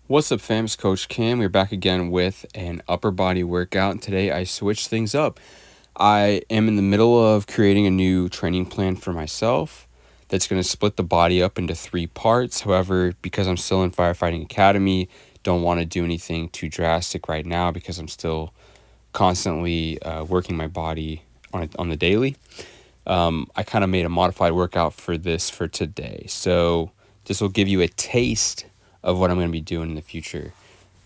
What's up, fam? It's Coach Cam. We're back again with an upper body workout. And today I switched things up. I am in the middle of creating a new training plan for myself that's going to split the body up into 3 parts. However, because I'm still in Firefighting Academy, don't want to do anything too drastic right now because I'm still constantly working my body on the daily. I kind of made a modified workout for this for today. So this will give you a taste of what I'm going to be doing in the future.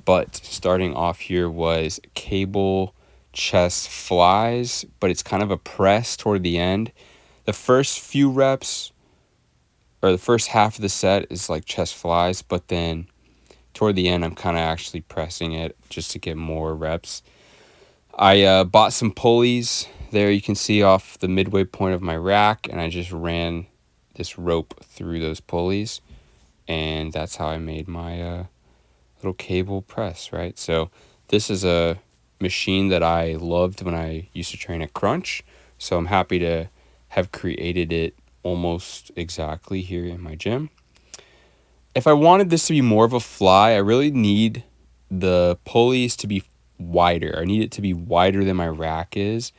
But starting off here was cable chest flies, but it's kind of a press toward the end. The first few reps or the first half of the set is like chest flies, but then toward the end, I'm kind of actually pressing it just to get more reps. I bought some pulleys there, you can see off the midway point of my rack, and I just ran this rope through those pulleys, and that's how I made my little cable press, right? So this is a machine that I loved when I used to train at Crunch, so I'm happy to have created it almost exactly here in my gym. If I wanted this to be more of a fly, I really need the pulleys to be wider. I need it to be wider than my rack is,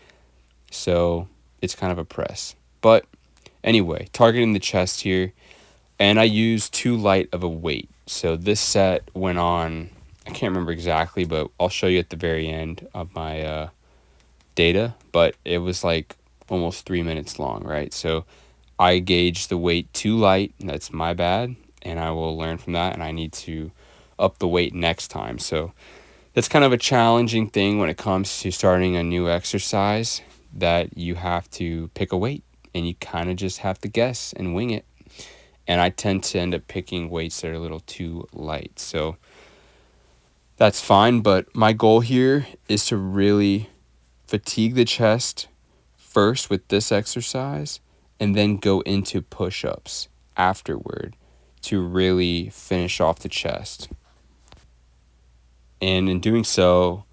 so it's kind of a press. But anyway, targeting the chest here, and I used too light of a weight. So this set went on, I can't remember exactly, but I'll show you at the very end of my data, but it was like almost 3 minutes long, right? So I gauged the weight too light, and that's my bad, and I will learn from that, and I need to up the weight next time. So that's kind of a challenging thing when it comes to starting a new exercise, that you have to pick a weight and you kind of just have to guess and wing it. And I tend to end up picking weights that are a little too light. So that's fine, but my goal here is to really fatigue the chest first with this exercise and then go into push-ups afterward to really finish off the chest. And in doing so,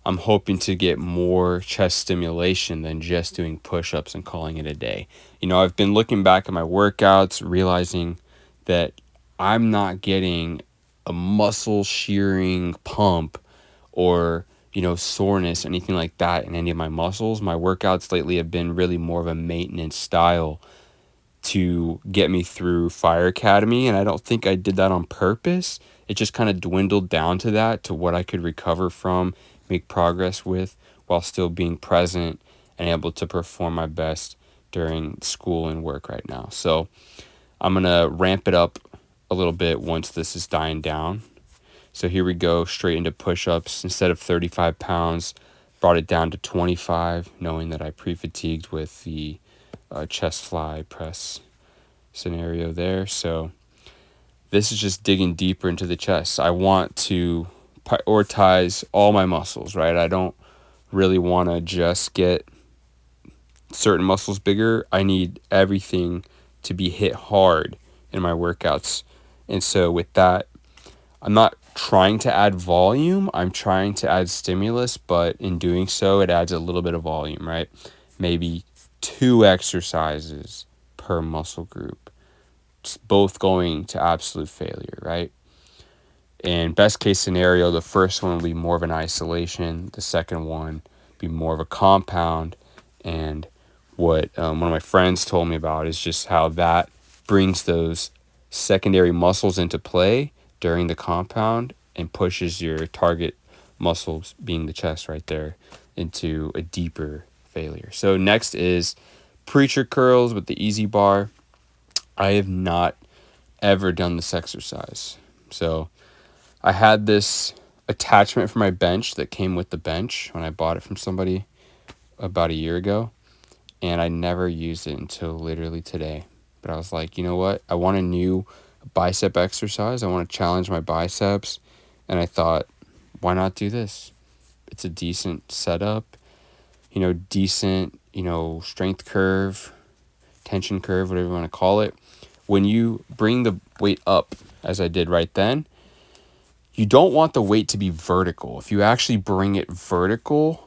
I'm hoping to get more chest stimulation than just doing push-ups and calling it a day. I've been looking back at my workouts, realizing that I'm not getting a muscle shearing pump or, soreness, anything like that in any of my muscles. My workouts lately have been really more of a maintenance style to get me through Fire Academy, and I don't think I did that on purpose. It just kind of dwindled down to that, to what I could recover from, make progress with, while still being present and able to perform my best during school and work right now. So I'm going to ramp it up a little bit once this is dying down. So here we go, straight into push-ups. Instead of 35 pounds, brought it down to 25, knowing that I pre-fatigued with the chest fly press scenario there. So this is just digging deeper into the chest. I want to prioritize all my muscles, right? I don't really want to just get certain muscles bigger. I need everything to be hit hard in my workouts. And so with that, I'm not trying to add volume, I'm trying to add stimulus, but in doing so, it adds a little bit of volume, right? Maybe 2 exercises per muscle group. It's both going to absolute failure, right? And best case scenario, the first one will be more of an isolation, the second one be more of a compound. And what one of my friends told me about is just how that brings those secondary muscles into play during the compound and pushes your target muscles, being the chest right there, into a deeper failure. So next is preacher curls with the easy bar. I have not ever done this exercise. So I had this attachment for my bench that came with the bench when I bought it from somebody about a year ago, and I never used it until literally today. But I was like, you know what? I want a new bicep exercise. I want to challenge my biceps. And I thought, why not do this? It's a decent setup, decent, strength curve, tension curve, whatever you want to call it. When you bring the weight up, as I did right then, you don't want the weight to be vertical. If you actually bring it vertical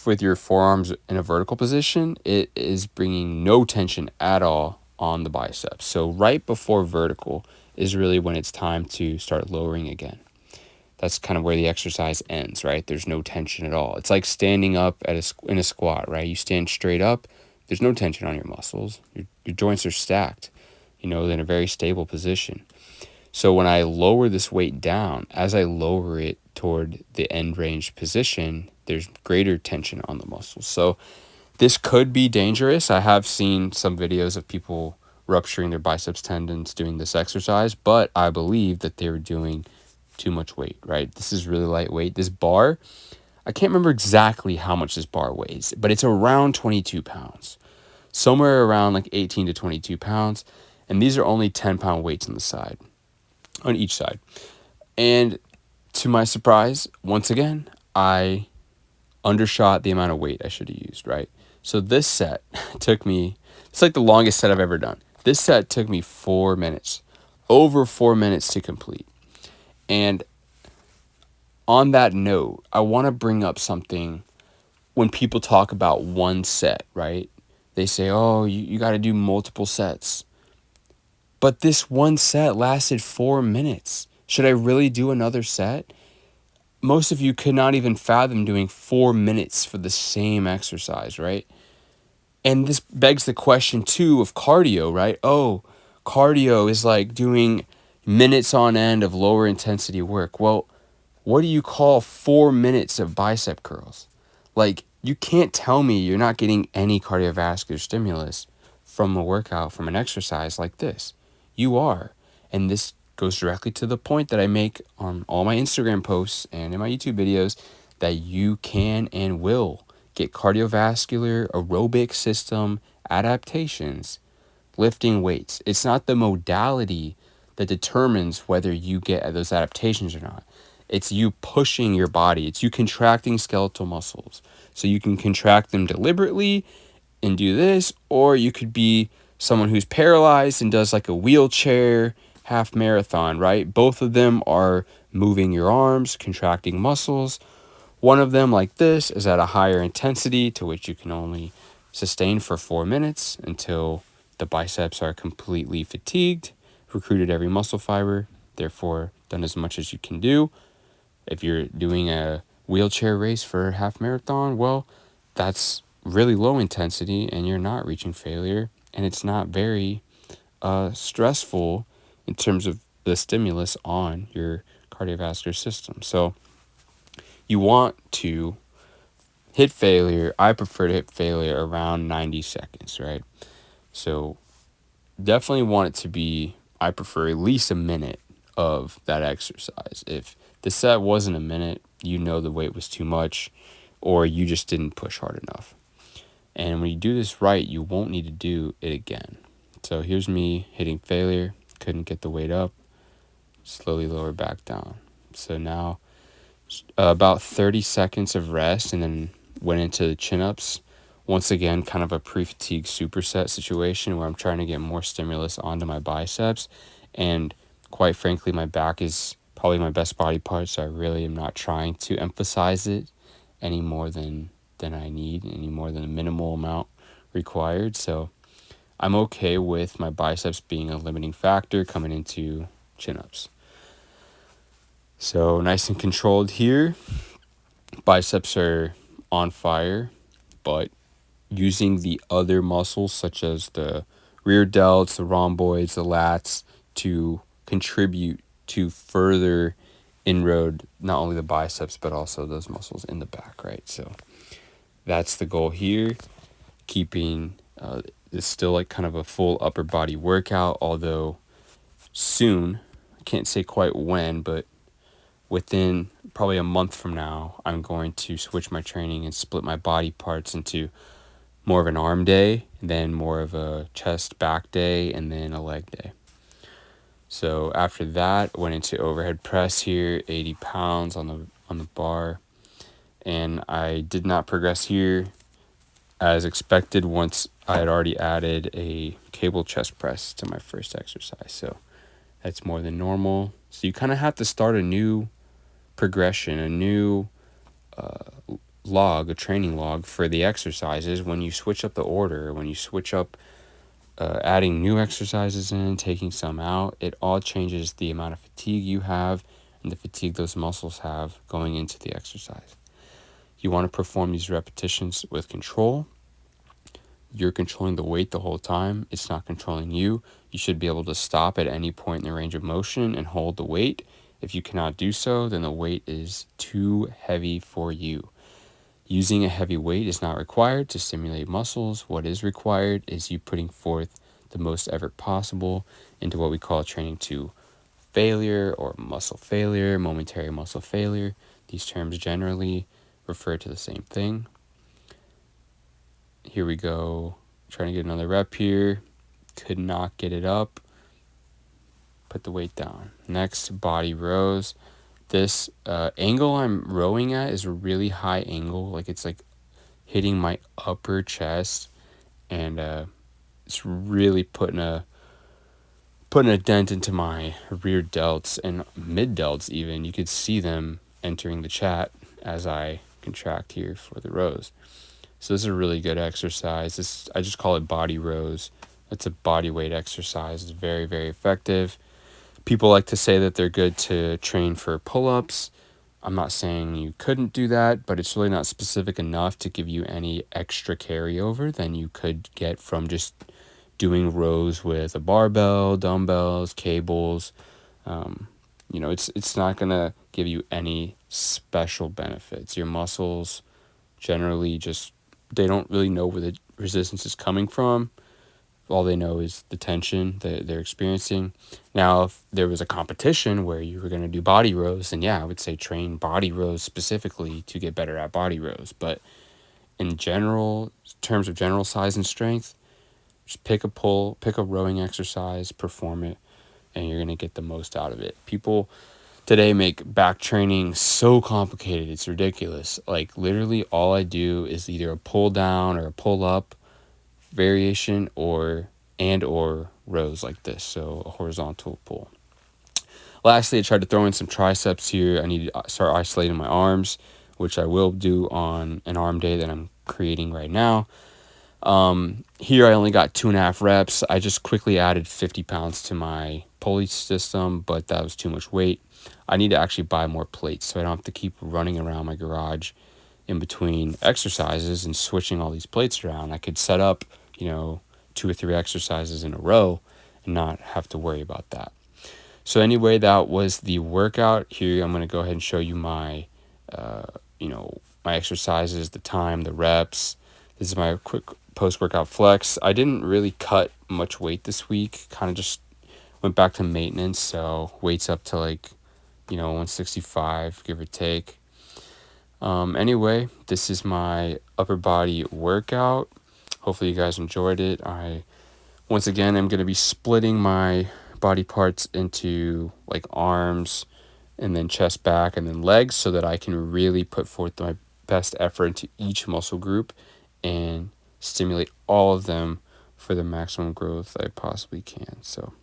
with your forearms in a vertical position, it is bringing no tension at all on the biceps. So right before vertical is really when it's time to start lowering again. That's kind of where the exercise ends, right? There's no tension at all. It's like standing up in a squat, right? You stand straight up, there's no tension on your muscles. Your joints are stacked, in a very stable position. So when I lower this weight down, as I lower it toward the end range position, there's greater tension on the muscles. So this could be dangerous. I have seen some videos of people rupturing their biceps tendons doing this exercise, but I believe that they were doing too much weight, right? This is really lightweight. This bar, I can't remember exactly how much this bar weighs, but it's around 22 pounds, somewhere around like 18 to 22 pounds. And these are only 10-pound weights on each side. And to my surprise, once again, I undershot the amount of weight I should have used, right? So this set took me, it's like the longest set I've ever done. This set took me 4 minutes, over 4 minutes to complete. And on that note, I want to bring up something when people talk about one set, right? They say, oh, you got to do multiple sets. But this one set lasted 4 minutes. Should I really do another set? Most of you could not even fathom doing 4 minutes for the same exercise, right? And this begs the question, too, of cardio, right? Oh, cardio is like doing minutes on end of lower intensity work. Well, what do you call 4 minutes of bicep curls? Like, you can't tell me you're not getting any cardiovascular stimulus from a workout, from an exercise like this. You are. And this goes directly to the point that I make on all my Instagram posts and in my YouTube videos, that you can and will get cardiovascular aerobic system adaptations lifting weights. It's not the modality that determines whether you get those adaptations or not. It's you pushing your body. It's you contracting skeletal muscles. So you can contract them deliberately and do this, or you could be someone who's paralyzed and does like a wheelchair half marathon, right? Both of them are moving your arms, contracting muscles. One of them, like this, is at a higher intensity to which you can only sustain for 4 minutes until the biceps are completely fatigued, recruited every muscle fiber, therefore done as much as you can do. If you're doing a wheelchair race for a half marathon, well, that's really low intensity and you're not reaching failure, and it's not very stressful in terms of the stimulus on your cardiovascular system. So you want to hit failure. I prefer to hit failure around 90 seconds, right? So definitely want it to be, I prefer at least a minute of that exercise. If the set wasn't a minute, the weight was too much, or you just didn't push hard enough. And when you do this right, you won't need to do it again. So here's me hitting failure, couldn't get the weight up, slowly lower back down. So now about 30 seconds of rest, and then went into the chin-ups. Once again, kind of a pre-fatigue superset situation where I'm trying to get more stimulus onto my biceps. And quite frankly, my back is probably my best body part, so I really am not trying to emphasize it any more than I need, any more than a minimal amount required. So I'm okay with my biceps being a limiting factor coming into chin-ups. So nice and controlled here. Biceps are on fire, but using the other muscles such as the rear delts, the rhomboids, the lats to contribute to further inroad, not only the biceps, but also those muscles in the back, right? So that's the goal here. Keeping it's still like kind of a full upper body workout, although soon, I can't say quite when, but within probably a month from now, I'm going to switch my training and split my body parts into more of an arm day, then more of a chest back day, and then a leg day. So after that, went into overhead press here, 80 pounds on the bar, and I did not progress here as expected once I had already added a cable chest press to my first exercise. So that's more than normal. So you kind of have to start a new progression, a new log, a training log for the exercises when you switch up the order, when you switch up adding new exercises in, taking some out, it all changes the amount of fatigue you have and the fatigue those muscles have going into the exercise. You want to perform these repetitions with control. You're controlling the weight the whole time. It's not controlling you. You should be able to stop at any point in the range of motion and hold the weight. If you cannot do so, then the weight is too heavy for you. Using a heavy weight is not required to stimulate muscles. What is required is you putting forth the most effort possible into what we call training to failure or muscle failure, momentary muscle failure. These terms generally refer to the same thing. Here we go. Trying to get another rep here. Could not get it up. Put the weight down. Next, body rows. This angle I'm rowing at is a really high angle. Like it's like hitting my upper chest, and it's really putting a dent into my rear delts and mid delts even. You could see them entering the chat as I contract here for the rows. So this is a really good exercise. I just call it body rows. It's a body weight exercise. It's very, very effective. People like to say that they're good to train for pull-ups. I'm not saying you couldn't do that, but it's really not specific enough to give you any extra carryover than you could get from just doing rows with a barbell, dumbbells, cables. It's not gonna give you any special benefits. Your muscles generally they don't really know where the resistance is coming from. All they know is the tension that they're experiencing. Now, if there was a competition where you were going to do body rows, then yeah, I would say train body rows specifically to get better at body rows. But in terms of general size and strength, just pick a rowing exercise, perform it, and you're going to get the most out of it. People today make back training so complicated, it's ridiculous. Like literally all I do is either a pull down or a pull up variation or rows like this, so a horizontal pull. Lastly, I tried to throw in some triceps here. I need to start isolating my arms, which I will do on an arm day that I'm creating right now. Here I only got 2.5 reps. I just quickly added 50 pounds to my pulley system, but that was too much weight. I need to actually buy more plates so I don't have to keep running around my garage in between exercises and switching all these plates around. I could set up 2 or 3 exercises in a row and not have to worry about that. So anyway, that was the workout. Here I'm going to go ahead and show you my my exercises, the time, the reps. This is my quick post-workout flex. I didn't really cut much weight this week, kind of just went back to maintenance, so weight's up to 165 give or take. Anyway, this is my upper body workout. Hopefully you guys enjoyed it. Once again, I'm going to be splitting my body parts into arms and then chest, back, and then legs so that I can really put forth my best effort into each muscle group and stimulate all of them for the maximum growth I possibly can. So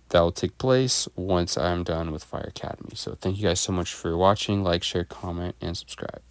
that will take place once I'm done with Fire Academy. So thank you guys so much for watching. Like, share, comment, and subscribe.